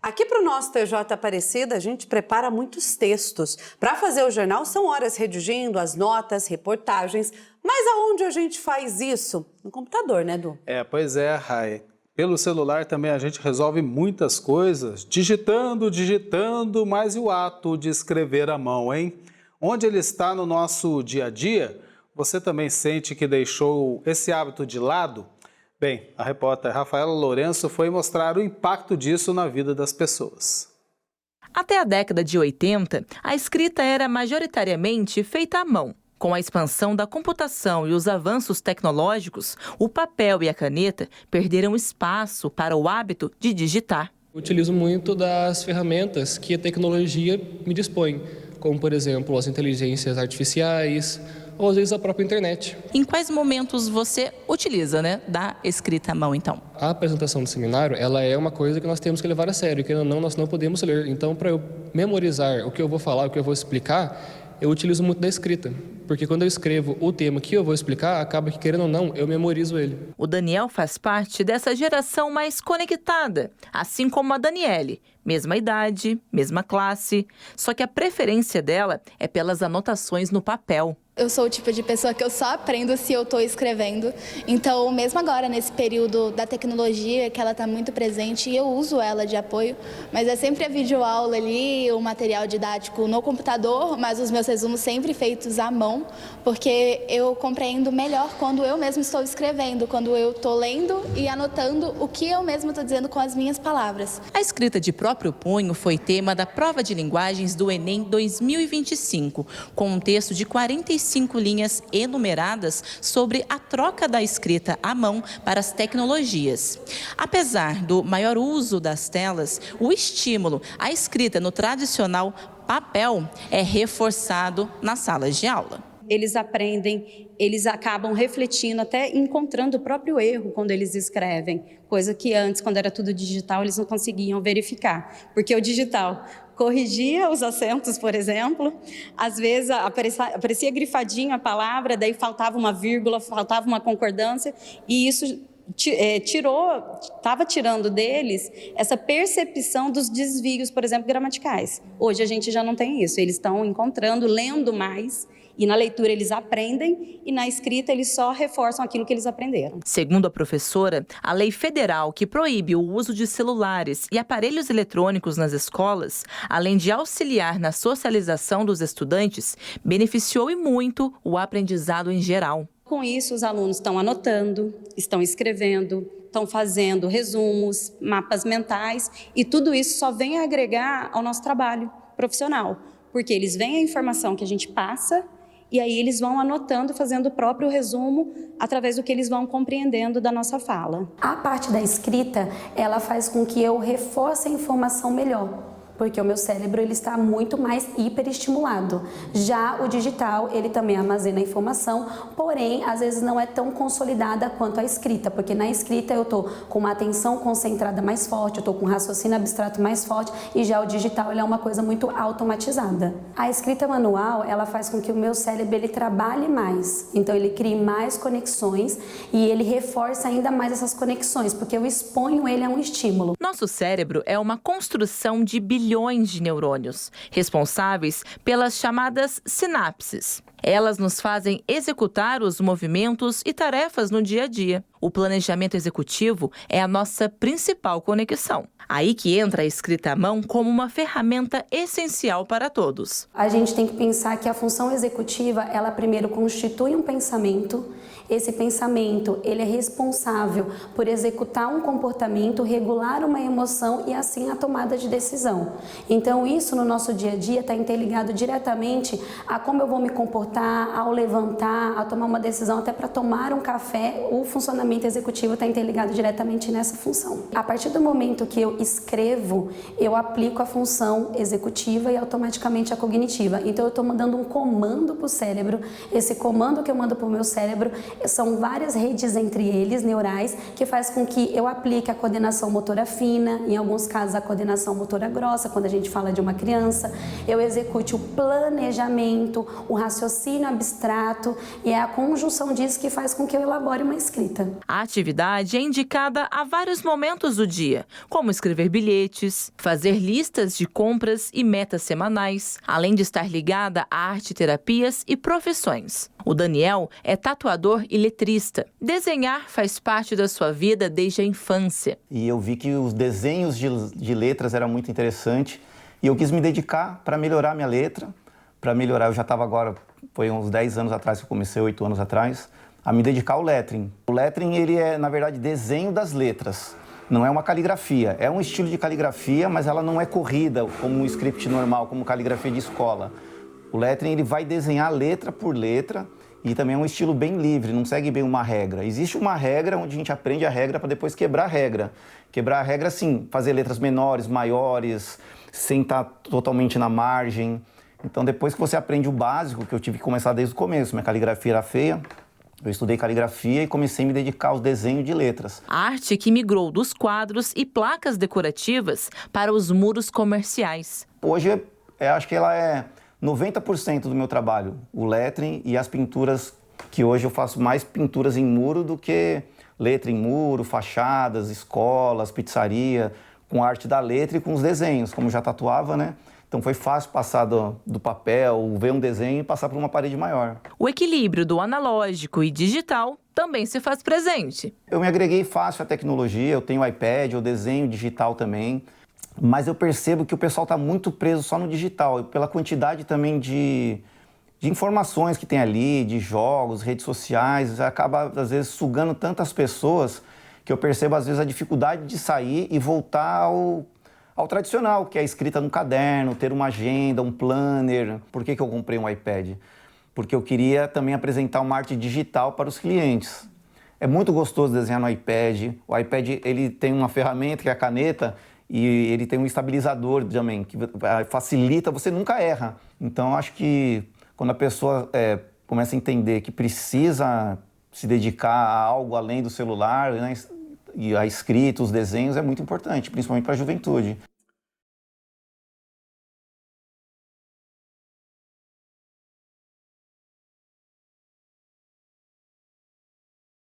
Aqui para o nosso TJ Aparecida, a gente prepara muitos textos. Para fazer o jornal, são horas redigindo as notas, reportagens. Mas aonde a gente faz isso? No computador, né, Edu? Pois é, Rai. Pelo celular também a gente resolve muitas coisas, digitando, mas e o ato de escrever à mão, hein? Onde ele está no nosso dia a dia? Você também sente que deixou esse hábito de lado? Bem, a repórter Rafaela Lourenço foi mostrar o impacto disso na vida das pessoas. Até a década de 80, a escrita era majoritariamente feita à mão. Com a expansão da computação e os avanços tecnológicos, o papel e a caneta perderam espaço para o hábito de digitar. Utilizo muito das ferramentas que a tecnologia me dispõe, como, por exemplo, as inteligências artificiais ou, às vezes, a própria internet. Em quais momentos você utiliza, da escrita à mão, então? A apresentação do seminário, ela é uma coisa que nós temos que levar a sério, que nós não podemos ler. Então, para eu memorizar o que eu vou falar, o que eu vou explicar, eu utilizo muito da escrita, porque quando eu escrevo o tema que eu vou explicar, acaba que, querendo ou não, eu memorizo ele. O Daniel faz parte dessa geração mais conectada, assim como a Daniele. Mesma idade, mesma classe, só que a preferência dela é pelas anotações no papel. Eu sou o tipo de pessoa que eu só aprendo se eu estou escrevendo. Então, mesmo agora, nesse período da tecnologia, que ela está muito presente, e eu uso ela de apoio, mas é sempre a videoaula ali, o material didático no computador, mas os meus resumos sempre feitos à mão, porque eu compreendo melhor quando eu mesmo estou escrevendo, quando eu estou lendo e anotando o que eu mesmo estou dizendo com as minhas palavras. A escrita de próprio punho foi tema da prova de linguagens do Enem 2025, com um texto de 45 linhas enumeradas sobre a troca da escrita à mão para as tecnologias. Apesar do maior uso das telas, o estímulo à escrita no tradicional papel é reforçado nas salas de aula. Eles aprendem, eles acabam refletindo, até encontrando o próprio erro quando eles escrevem, coisa que antes, quando era tudo digital, eles não conseguiam verificar, porque o digital corrigia os acentos, por exemplo, às vezes aparecia grifadinho a palavra, daí faltava uma vírgula, faltava uma concordância, e isso estava tirando deles essa percepção dos desvios, por exemplo, gramaticais. Hoje a gente já não tem isso, eles estão encontrando, lendo mais, e na leitura eles aprendem e na escrita eles só reforçam aquilo que eles aprenderam. Segundo a professora, a lei federal que proíbe o uso de celulares e aparelhos eletrônicos nas escolas, além de auxiliar na socialização dos estudantes, beneficiou e muito o aprendizado em geral. Com isso, os alunos estão anotando, estão escrevendo, estão fazendo resumos, mapas mentais, e tudo isso só vem agregar ao nosso trabalho profissional, porque eles veem a informação que a gente passa e aí eles vão anotando, fazendo o próprio resumo através do que eles vão compreendendo da nossa fala. A parte da escrita, ela faz com que eu reforce a informação melhor, porque o meu cérebro ele está muito mais hiperestimulado. Já o digital, ele também armazena a informação, porém, às vezes não é tão consolidada quanto a escrita, porque na escrita eu estou com uma atenção concentrada mais forte, eu estou com um raciocínio abstrato mais forte, e já o digital ele é uma coisa muito automatizada. A escrita manual, ela faz com que o meu cérebro ele trabalhe mais, então ele crie mais conexões e ele reforça ainda mais essas conexões, porque eu exponho ele a um estímulo. Nosso cérebro é uma construção de bilhões de neurônios, responsáveis pelas chamadas sinapses. Elas nos fazem executar os movimentos e tarefas no dia a dia. O planejamento executivo é a nossa principal conexão. Aí que entra a escrita à mão como uma ferramenta essencial para todos. A gente tem que pensar que a função executiva, ela primeiro constitui um pensamento. Esse pensamento, ele é responsável por executar um comportamento, regular uma emoção e assim a tomada de decisão. Então isso no nosso dia a dia está interligado diretamente a como eu vou me comportar, ao levantar, a tomar uma decisão, até para tomar um café. O funcionamento executivo está interligado diretamente nessa função. A partir do momento que eu escrevo, eu aplico a função executiva e automaticamente a cognitiva. Então eu estou mandando um comando para o cérebro. Esse comando que eu mando para o meu cérebro, São várias redes entre eles, neurais, que faz com que eu aplique a coordenação motora fina, em alguns casos a coordenação motora grossa, quando a gente fala de uma criança, eu execute o planejamento, o raciocínio abstrato, e é a conjunção disso que faz com que eu elabore uma escrita. A atividade é indicada a vários momentos do dia, como escrever bilhetes, fazer listas de compras e metas semanais, além de estar ligada a arte-terapias e profissões. O Daniel é tatuador e letrista. Desenhar faz parte da sua vida desde a infância. E eu vi que os desenhos de letras era muito interessante e eu quis me dedicar para melhorar minha letra, para melhorar, eu já estava agora, foi uns 10 anos atrás que eu comecei, 8 anos atrás, a me dedicar ao lettering. O lettering, ele é, na verdade, desenho das letras. Não é uma caligrafia, é um estilo de caligrafia, mas ela não é corrida como um script normal, como caligrafia de escola. O lettering, ele vai desenhar letra por letra e também é um estilo bem livre, não segue bem uma regra. Existe uma regra onde a gente aprende a regra para depois quebrar a regra. Quebrar a regra, sim, fazer letras menores, maiores, sem estar totalmente na margem. Então, depois que você aprende o básico, que eu tive que começar desde o começo, minha caligrafia era feia, eu estudei caligrafia e comecei a me dedicar aos desenhos de letras. A arte que migrou dos quadros e placas decorativas para os muros comerciais. Hoje, acho que ela é 90% do meu trabalho, o lettering e as pinturas, que hoje eu faço mais pinturas em muro do que letra em muro, fachadas, escolas, pizzaria, com a arte da letra e com os desenhos, como já tatuava, né? Então foi fácil passar do papel, ver um desenho e passar por uma parede maior. O equilíbrio do analógico e digital também se faz presente. Eu me agreguei fácil à tecnologia, eu tenho iPad, eu desenho digital também, mas eu percebo que o pessoal está muito preso só no digital, pela quantidade também de informações que tem ali, de jogos, redes sociais, acaba às vezes sugando tantas pessoas que eu percebo às vezes a dificuldade de sair e voltar ao tradicional, que é a escrita no caderno, ter uma agenda, um planner. Por que eu comprei um iPad? Porque eu queria também apresentar uma arte digital para os clientes. É muito gostoso desenhar no iPad. O iPad, ele tem uma ferramenta que é a caneta e ele tem um estabilizador também, que facilita, você nunca erra. Então, acho que quando a pessoa começa a entender que precisa se dedicar a algo além do celular, né, e a escrita, os desenhos, é muito importante, principalmente para a juventude.